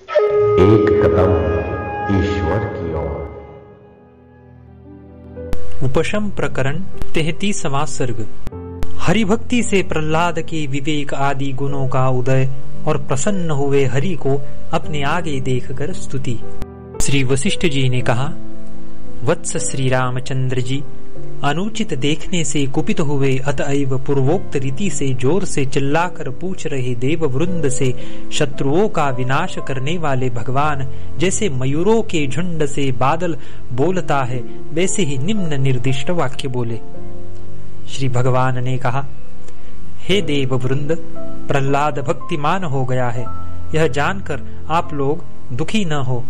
एक कदम ईश्वर की ओर। उपशम प्रकरण 33वां सर्ग। हरिभक्ति से प्रहलाद के विवेक आदि गुणों का उदय और प्रसन्न हुए हरि को अपने आगे देखकर स्तुति। श्री वशिष्ठ जी ने कहा, वत्स श्री रामचंद्र जी, अनुचित देखने से कुपित हुए अतएव पूर्वोक्त रीति से जोर से चिल्लाकर पूछ रहे देव वृंद से शत्रुओं का विनाश करने वाले भगवान जैसे मयूरों के झुंड से बादल बोलता है, वैसे ही निम्न निर्दिष्ट वाक्य बोले। श्री भगवान ने कहा, हे देव वृंद, प्रहलाद भक्तिमान हो गया है, यह जानकर आप लोग दुखी न हो।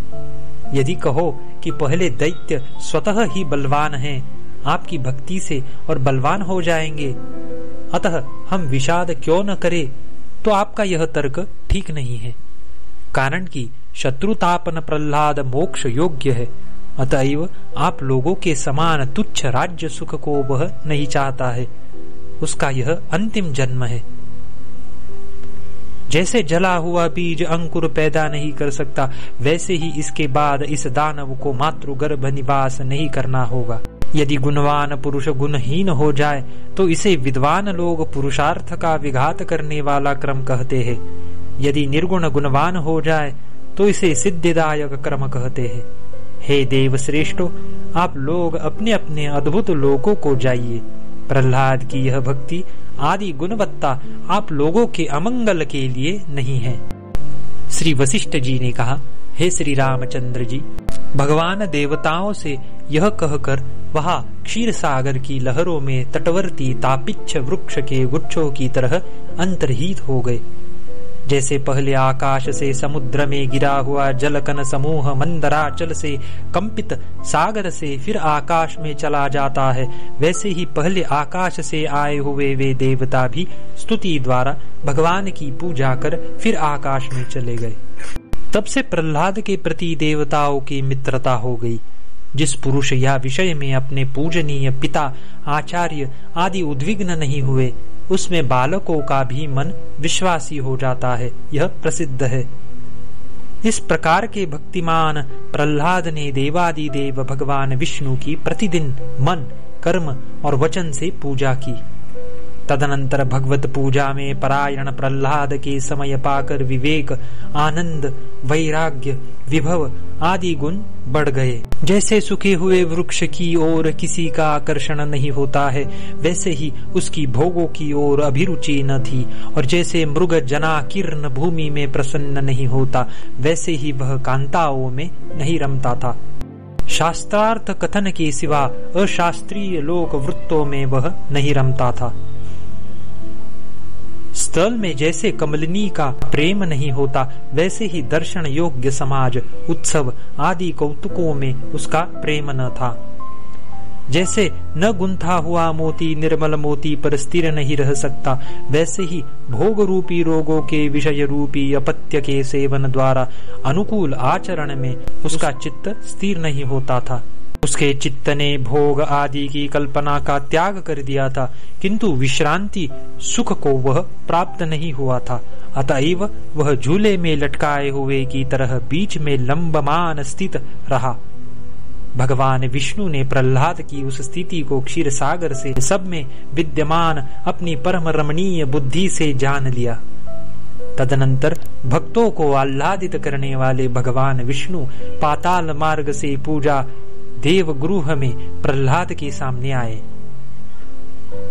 यदि कहो कि पहले दैत्य स्वतः ही बलवान हैं, आपकी भक्ति से और बलवान हो जाएंगे, अतः हम विषाद क्यों न करें, तो आपका यह तर्क ठीक नहीं है। कारण कि शत्रुतापन प्रहलाद मोक्ष योग्य है, अतएव आप लोगों के समान तुच्छ राज्य सुख को वह नहीं चाहता है। उसका यह अंतिम जन्म है। जैसे जला हुआ बीज अंकुर पैदा नहीं कर सकता, वैसे ही इसके बाद इस दानव को मातृगर्भ निवास नहीं करना होगा। यदि गुणवान पुरुष गुणहीन हो जाए तो इसे विद्वान लोग पुरुषार्थ का विघात करने वाला क्रम कहते हैं। यदि निर्गुण गुणवान हो जाए तो इसे सिद्धिदायक क्रम कहते हैं। हे देव श्रेष्ठो, आप लोग अपने अपने अद्भुत लोकों को जाइए। प्रहलाद की यह भक्ति आदि गुणवत्ता आप लोगों के अमंगल के लिए नहीं है। श्री वशिष्ठ जी ने कहा, हे श्री रामचंद्र जी, भगवान देवताओं से यह कहकर वहां क्षीर सागर की लहरों में तटवर्ती तापिच्छ वृक्ष के गुच्छों की तरह अंतर्हित हो गए। जैसे पहले आकाश से समुद्र में गिरा हुआ जलकन समूह मंदराचल से कंपित सागर से फिर आकाश में चला जाता है, वैसे ही पहले आकाश से आए हुए वे देवता भी स्तुति द्वारा भगवान की पूजा कर फिर आकाश में चले गए। तब से प्रहलाद के प्रति देवताओं की मित्रता हो गई। जिस पुरुष या विषय में अपने पूजनीय पिता आचार्य आदि उद्विग्न नहीं हुए, उसमें बालकों का भी मन विश्वासी हो जाता है, यह प्रसिद्ध है। इस प्रकार के भक्तिमान प्रहलाद ने देवादि देव भगवान विष्णु की प्रतिदिन मन, कर्म और वचन से पूजा की। तदनंतर भगवत पूजा में परायण प्रहलाद के समय पाकर विवेक, आनंद, वैराग्य, विभव आदि गुण बढ़ गए। जैसे सूखे हुए वृक्ष की ओर किसी का आकर्षण नहीं होता है, वैसे ही उसकी भोगों की ओर अभिरुचि न थी, और जैसे मृग जनाकीर्ण भूमि में प्रसन्न नहीं होता, वैसे ही वह कांताओं में नहीं रमता था। शास्त्रार्थ कथन के सिवा अशास्त्रीय लोक वृत्तों में वह नहीं रमता था। स्थल में जैसे कमलिनी का प्रेम नहीं होता, वैसे ही दर्शन योग्य समाज, उत्सव आदि कौतुकों में उसका प्रेम न था। जैसे न गुंथा हुआ मोती निर्मल मोती पर स्थिर नहीं रह सकता, वैसे ही भोग रूपी रोगों के विषय रूपी अपत्य के सेवन द्वारा अनुकूल आचरण में उसका चित्त स्थिर नहीं होता था। उसके चित्त ने भोग आदि की कल्पना का त्याग कर दिया था, किंतु विश्रांति सुख को वह प्राप्त नहीं हुआ था। अतएव वह झूले में लटकाए हुए की तरह बीच में लंबमान स्थित रहा। भगवान विष्णु ने प्रहलाद की उस स्थिति को क्षीर सागर से सब में विद्यमान अपनी परम रमणीय बुद्धि से जान लिया। तदनंतर भक्तों को आह्लादित करने वाले भगवान विष्णु पाताल मार्ग से पूजा देव गृह में प्रहलाद के सामने आए।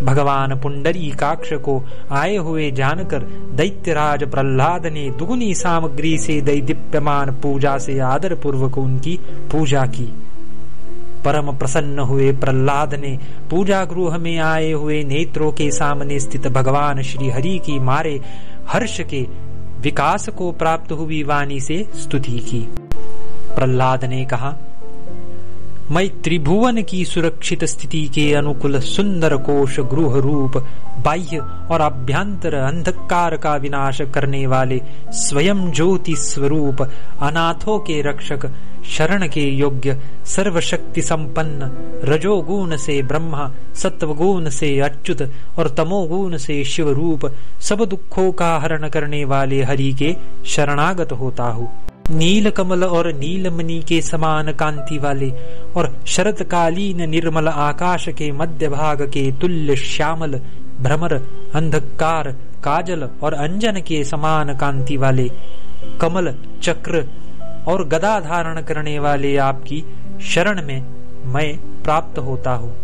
भगवान पुंडरीकाक्ष को आए हुए जानकर दैत्यराज प्रहलाद ने दुगुनी सामग्री से दैदीप्यमान पूजा से आदर पूर्वक उनकी पूजा की। परम प्रसन्न हुए प्रहलाद ने पूजा गृह में आए हुए नेत्रों के सामने स्थित भगवान श्री हरि की मारे हर्ष के विकास को प्राप्त हुई वाणी से स्तुति की। प्रहलाद ने कहा, मैं त्रिभुवन की सुरक्षित स्थिति के अनुकूल सुंदर कोश गृह रूप बाह्य और अभ्यंतर अंधकार का विनाश करने वाले स्वयं ज्योति स्वरूप अनाथों के रक्षक शरण के योग्य सर्वशक्ति संपन्न रजोगुण से ब्रह्मा सत्वगुण से अच्युत और तमोगुण से शिव रूप सब दुखों का हरण करने वाले हरि के शरणागत होता हूँ। नील कमल और नीलमणि के समान कांति वाले और शरतकालीन निर्मल आकाश के मध्य भाग के तुल्य श्यामल, भ्रमर, अंधकार, काजल और अंजन के समान कांति वाले, कमल, चक्र और गदा धारण करने वाले आपकी शरण में मैं प्राप्त होता हूँ।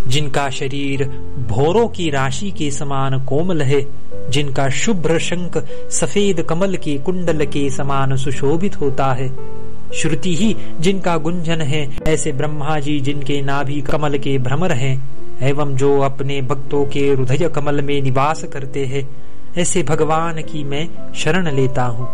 जिनका शरीर भौरों की राशि के समान कोमल है, जिनका शुभ्र शंख सफेद कमल के कुंडल के समान सुशोभित होता है, श्रुति ही जिनका गुंजन है, ऐसे ब्रह्मा जी जिनके नाभि कमल के भ्रमर हैं, एवं जो अपने भक्तों के हृदय कमल में निवास करते हैं, ऐसे भगवान की मैं शरण लेता हूँ।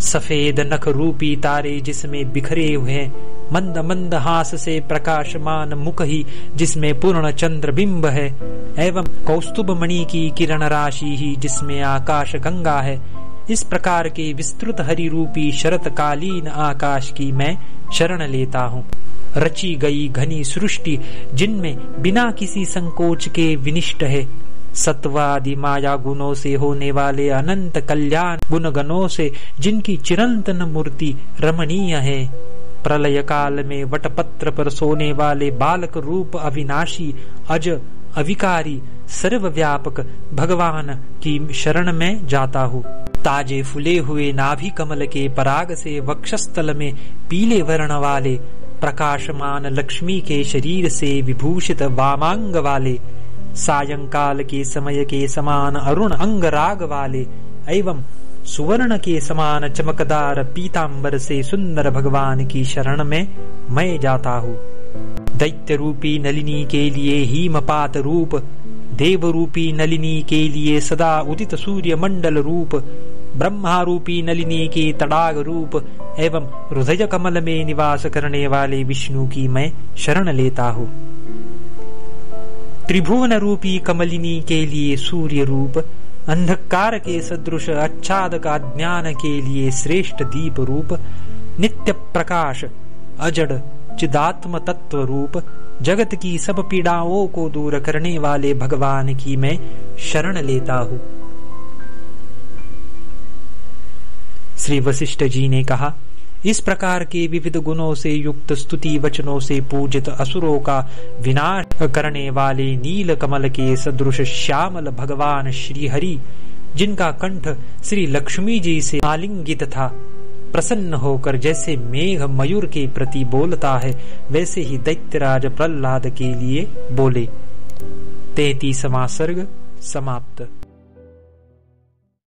सफेद नख रूपी तारे जिसमें बिखरे हुए, मंद मंद हास से प्रकाशमान मुख ही जिसमें पूर्ण चंद्र बिंब है, एवं कौस्तुभ मणि की किरण राशि ही जिसमें आकाश गंगा है, इस प्रकार के विस्तृत हरि रूपी शरतकालीन आकाश की मैं शरण लेता हूँ। रची गई घनी सृष्टि जिनमें बिना किसी संकोच के विनिष्ट है, सत्वादि माया गुणों से होने वाले अनंत कल्याण गुण गणों से जिनकी चिरंतन मूर्ति रमणीय है, प्रलय काल में वटपत्र पर सोने वाले बालक रूप अविनाशी अज अविकारी सर्वव्यापक भगवान की शरण में जाता हूँ। ताजे फुले हुए नाभि कमल के पराग से वक्षस्थल में पीले वर्ण वाले, प्रकाशमान लक्ष्मी के शरीर से विभूषित वामांग वाले, सायंकाल के समय के समान अरुण अंग राग वाले एवं सुवर्ण के समान चमकदार पीतांबर से सुंदर भगवान की शरण में मैं जाता हूँ। दैत्य रूपी नलिनी के लिए हिमपात रूप, देव रूपी नलिनी के लिए सदा उदित सूर्य मंडल रूप, ब्रह्मा रूपी नलिनी के तड़ाग रूप एवं हृदय कमल में निवास करने वाले विष्णु की मैं शरण लेता हूँ। त्रिभुवन रूपी कमलिनी के लिए सूर्य रूप, अंधकार के सदृश आच्छादक ज्ञान के लिए श्रेष्ठ दीप रूप, नित्य प्रकाश अजड़ चिदात्म तत्व रूप, जगत की सब पीड़ाओं को दूर करने वाले भगवान की मैं शरण लेता हूँ। श्री वशिष्ठ जी ने कहा, इस प्रकार के विविध गुणों से युक्त स्तुति वचनों से पूजित असुरों का विनाश करने वाले नील कमल के सदृश श्यामल भगवान श्री हरि, जिनका कंठ श्री लक्ष्मी जी से आलिंगित था, प्रसन्न होकर जैसे मेघ मयूर के प्रति बोलता है, वैसे ही दैत्यराज प्रहलाद के लिए बोले। 33वां सर्ग समाप्त।